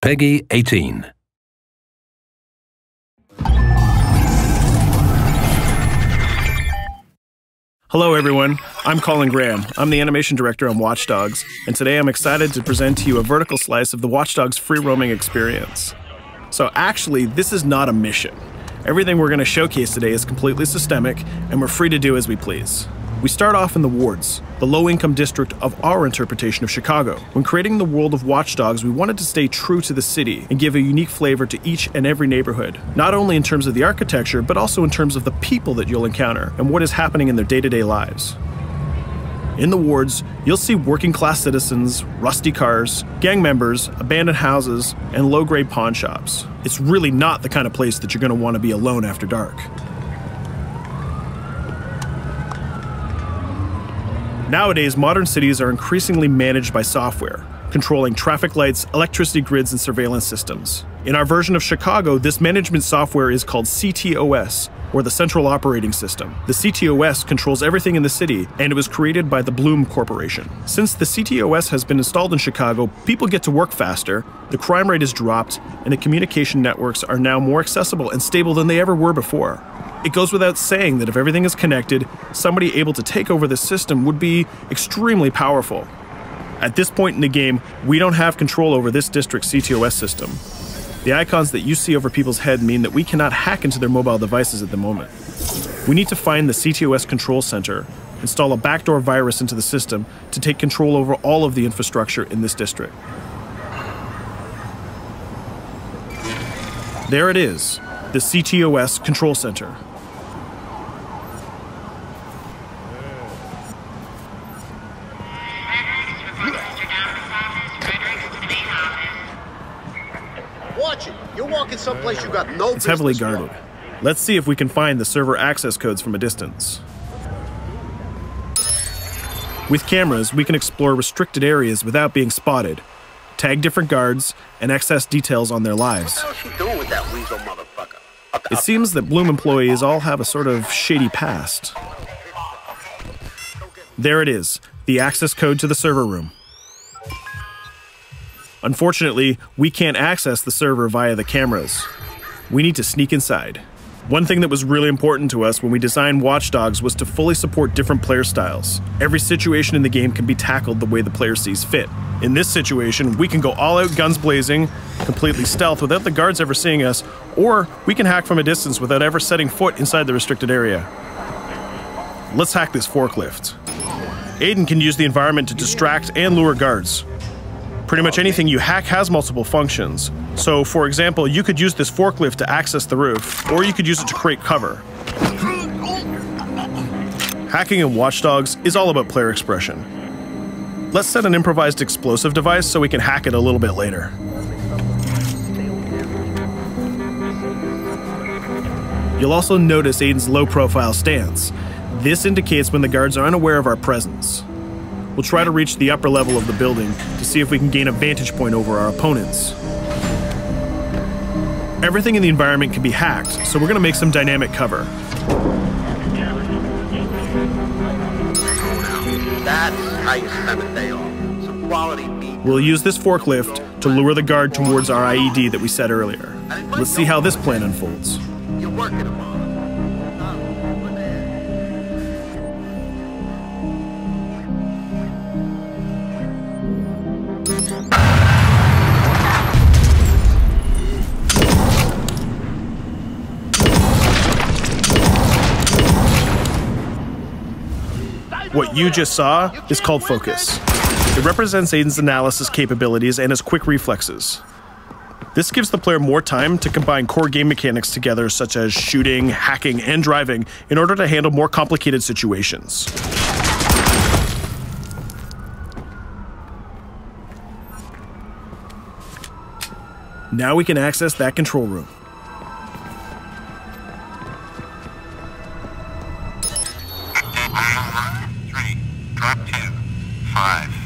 Peggy 18. Hello everyone, I'm Colin Graham. I'm the animation director on Watch Dogs, and today I'm excited to present to you a vertical slice of the Watch Dogs free roaming experience. So actually, this is not a mission. Everything we're going to showcase today is completely systemic, and we're free to do as we please. We start off in the wards, the low-income district of our interpretation of Chicago. When creating the world of Watch Dogs, we wanted to stay true to the city and give a unique flavor to each and every neighborhood, not only in terms of the architecture, but also in terms of the people that you'll encounter and what is happening in their day-to-day lives. In the wards, you'll see working-class citizens, rusty cars, gang members, abandoned houses, and low-grade pawn shops. It's really not the kind of place that you're going to want to be alone after dark. Nowadays, modern cities are increasingly managed by software, controlling traffic lights, electricity grids, and surveillance systems. In our version of Chicago, this management software is called CTOS, or the Central Operating System. The CTOS controls everything in the city, and it was created by the Bloom Corporation. Since the CTOS has been installed in Chicago, people get to work faster, the crime rate has dropped, and the communication networks are now more accessible and stable than they ever were before. It goes without saying that if everything is connected, somebody able to take over the system would be extremely powerful. At this point in the game, we don't have control over this district's CTOS system. The icons that you see over people's head mean that we cannot hack into their mobile devices at the moment. We need to find the CTOS control center, install a backdoor virus into the system to take control over all of the infrastructure in this district. There it is, the CTOS control center. Watch it. You're walking someplace you got no business. It's heavily guarded. Let's see if we can find the server access codes from a distance. With cameras, we can explore restricted areas without being spotted, tag different guards, and access details on their lives. What the hell is she doing with that weasel motherfucker? It seems that Bloom employees all have a sort of shady past. There it is, the access code to the server room. Unfortunately, we can't access the server via the cameras. We need to sneak inside. One thing that was really important to us when we designed Watch Dogs was to fully support different player styles. Every situation in the game can be tackled the way the player sees fit. In this situation, we can go all out guns blazing, completely stealth without the guards ever seeing us, or we can hack from a distance without ever setting foot inside the restricted area. Let's hack this forklift. Aiden can use the environment to distract and lure guards. Pretty much anything you hack has multiple functions. So, for example, you could use this forklift to access the roof, or you could use it to create cover. Hacking in Watch Dogs is all about player expression. Let's set an improvised explosive device so we can hack it a little bit later. You'll also notice Aiden's low-profile stance. This indicates when the guards are unaware of our presence. We'll try to reach the upper level of the building to see if we can gain a vantage point over our opponents. Everything in the environment can be hacked, so we're going to make some dynamic cover. That's how you spend a day off. Some quality meat. We'll use this forklift to lure the guard towards our IED that we set earlier. Let's see how this plan unfolds. You're working them on. What you just saw is called focus. It represents Aiden's analysis capabilities and his quick reflexes. This gives the player more time to combine core game mechanics together, such as shooting, hacking, and driving, in order to handle more complicated situations. Now we can access that control room. Drop 2, 5.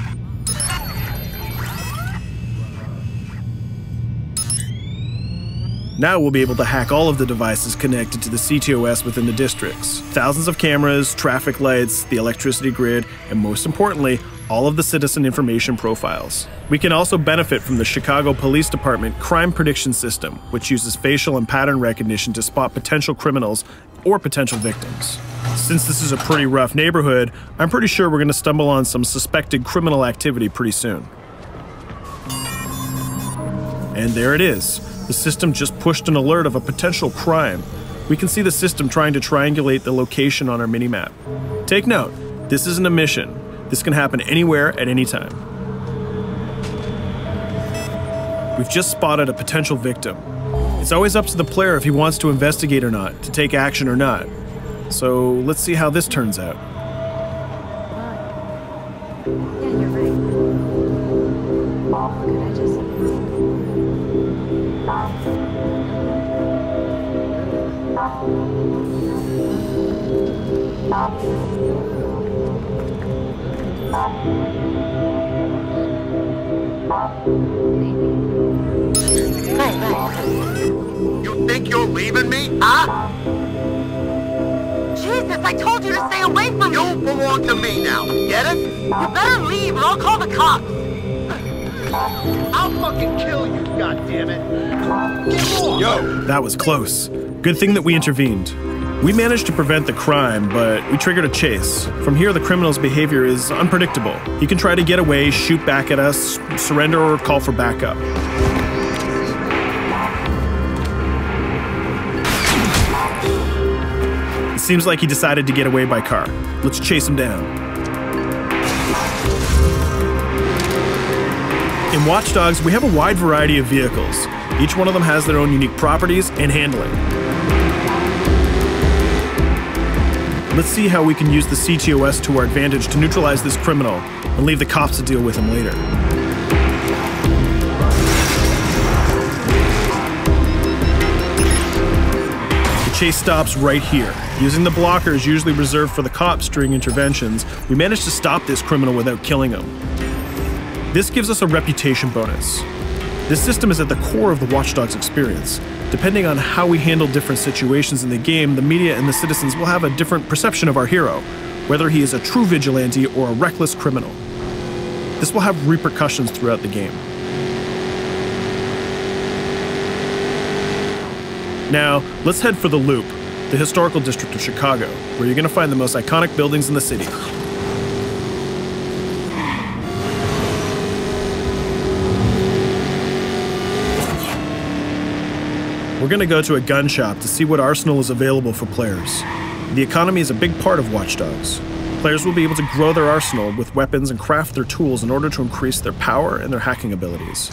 Now we'll be able to hack all of the devices connected to the CTOS within the districts. Thousands of cameras, traffic lights, the electricity grid, and most importantly, all of the citizen information profiles. We can also benefit from the Chicago Police Department crime prediction system, which uses facial and pattern recognition to spot potential criminals or potential victims. Since this is a pretty rough neighborhood, I'm pretty sure we're going to stumble on some suspected criminal activity pretty soon. And there it is. The system just pushed an alert of a potential crime. We can see the system trying to triangulate the location on our minimap. Take note, this isn't a mission. This can happen anywhere at any time. We've just spotted a potential victim. It's always up to the player if he wants to investigate or not, to take action or not. So let's see how this turns out. Yeah, you're right. Could I just... You think you're leaving me? Huh? Jesus, I told you to stay away from me! You belong to me now, get it? You better leave or I'll call the cops! I'll fucking kill you, goddammit! Get off! Yo! That was close. Good thing that we intervened. We managed to prevent the crime, but we triggered a chase. From here, the criminal's behavior is unpredictable. He can try to get away, shoot back at us, surrender, or call for backup. It seems like he decided to get away by car. Let's chase him down. In Watch Dogs, we have a wide variety of vehicles. Each one of them has their own unique properties and handling. Let's see how we can use the CTOS to our advantage to neutralize this criminal and leave the cops to deal with him later. The chase stops right here. Using the blockers usually reserved for the cops during interventions, we managed to stop this criminal without killing him. This gives us a reputation bonus. This system is at the core of the Watch Dogs experience. Depending on how we handle different situations in the game, the media and the citizens will have a different perception of our hero, whether he is a true vigilante or a reckless criminal. This will have repercussions throughout the game. Now, let's head for the Loop, the historical district of Chicago, where you're going to find the most iconic buildings in the city. We're going to go to a gun shop to see what arsenal is available for players. The economy is a big part of Watch Dogs. Players will be able to grow their arsenal with weapons and craft their tools in order to increase their power and their hacking abilities.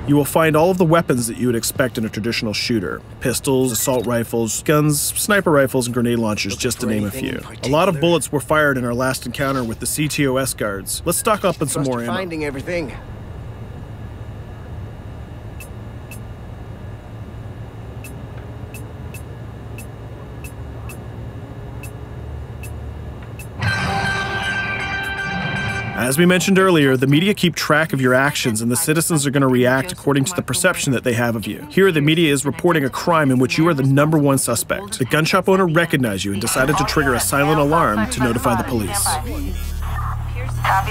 You will find all of the weapons that you would expect in a traditional shooter. Pistols, assault rifles, guns, sniper rifles, and grenade launchers, just to name a few. A lot of bullets were fired in our last encounter with the CTOS guards. Let's stock up on some more ammo. Finding everything. As we mentioned earlier, the media keep track of your actions and the citizens are going to react according to the perception that they have of you. Here, the media is reporting a crime in which you are the #1 suspect. The gun shop owner recognized you and decided to trigger a silent alarm to notify the police. Copy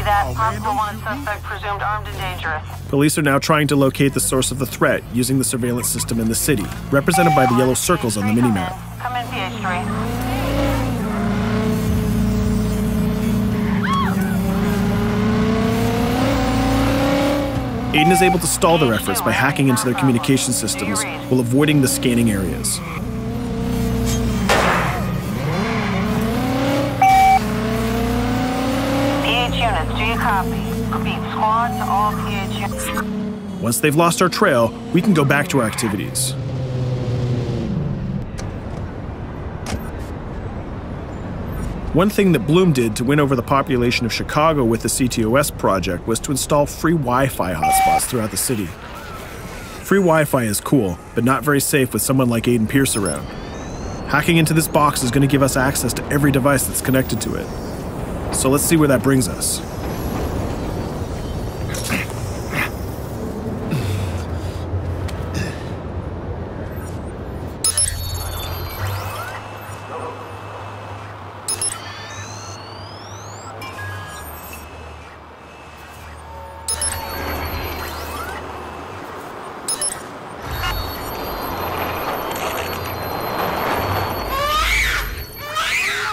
that. Possible wanted suspect presumed armed and dangerous. Police are now trying to locate the source of the threat using the surveillance system in the city, represented by the yellow circles on the minimap. Come in, PH3. Aiden is able to stall their efforts by hacking into their communication systems while avoiding the scanning areas. PH units, do you copy? Repeat, squad to all PH units. Once they've lost our trail, we can go back to our activities. One thing that Bloom did to win over the population of Chicago with the CTOS project was to install free Wi-Fi hotspots throughout the city. Free Wi-Fi is cool, but not very safe with someone like Aiden Pierce around. Hacking into this box is going to give us access to every device that's connected to it. So let's see where that brings us.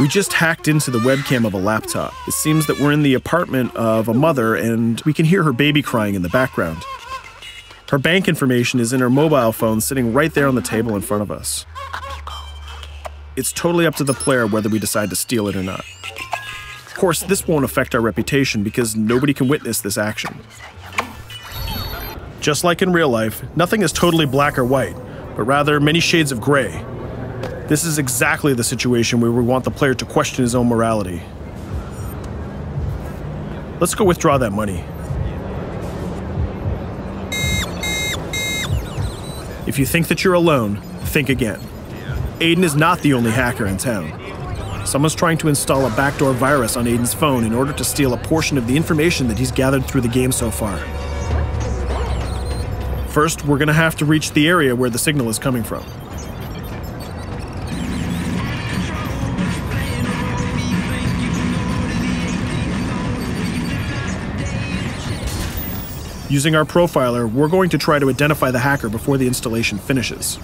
We just hacked into the webcam of a laptop. It seems that we're in the apartment of a mother and we can hear her baby crying in the background. Her bank information is in her mobile phone sitting right there on the table in front of us. It's totally up to the player whether we decide to steal it or not. Of course, this won't affect our reputation because nobody can witness this action. Just like in real life, nothing is totally black or white, but rather many shades of gray. This is exactly the situation where we want the player to question his own morality. Let's go withdraw that money. If you think that you're alone, think again. Aiden is not the only hacker in town. Someone's trying to install a backdoor virus on Aiden's phone in order to steal a portion of the information that he's gathered through the game so far. First, we're gonna have to reach the area where the signal is coming from. Using our profiler, we're going to try to identify the hacker before the installation finishes.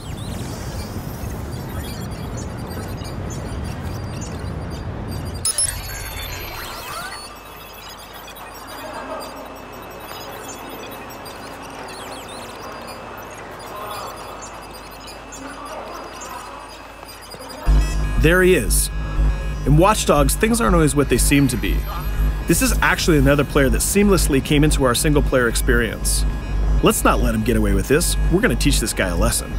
There he is. In Watch Dogs, things aren't always what they seem to be. This is actually another player that seamlessly came into our single-player experience. Let's not let him get away with this. We're going to teach this guy a lesson.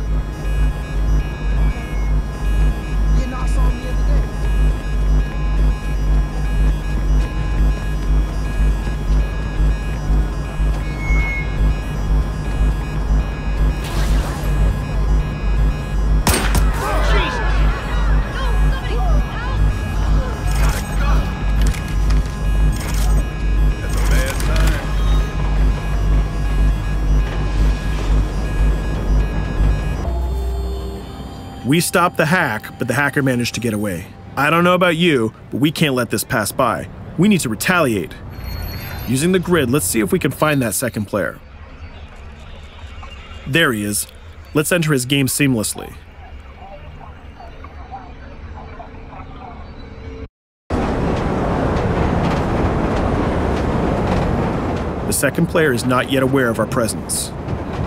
We stopped the hack, but the hacker managed to get away. I don't know about you, but we can't let this pass by. We need to retaliate. Using the grid, let's see if we can find that second player. There he is. Let's enter his game seamlessly. The second player is not yet aware of our presence.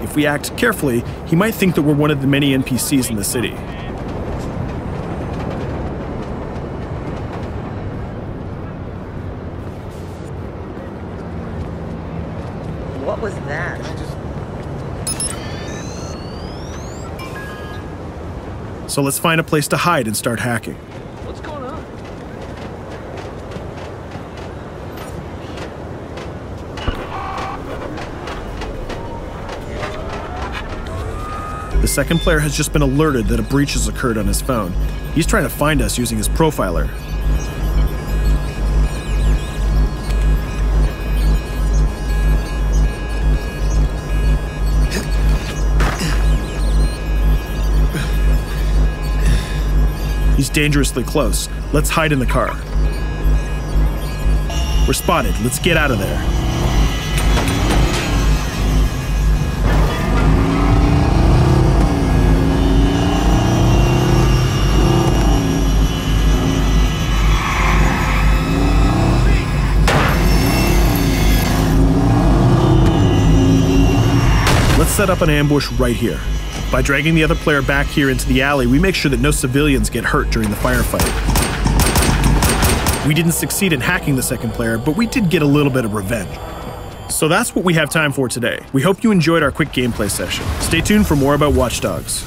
If we act carefully, he might think that we're one of the many NPCs in the city. What was that? So let's find a place to hide and start hacking. What's going on? The second player has just been alerted that a breach has occurred on his phone. He's trying to find us using his profiler. He's dangerously close. Let's hide in the car. We're spotted. Let's get out of there. Let's set up an ambush right here. By dragging the other player back here into the alley, we make sure that no civilians get hurt during the firefight. We didn't succeed in hacking the second player, but we did get a little bit of revenge. So that's what we have time for today. We hope you enjoyed our quick gameplay session. Stay tuned for more about Watch Dogs.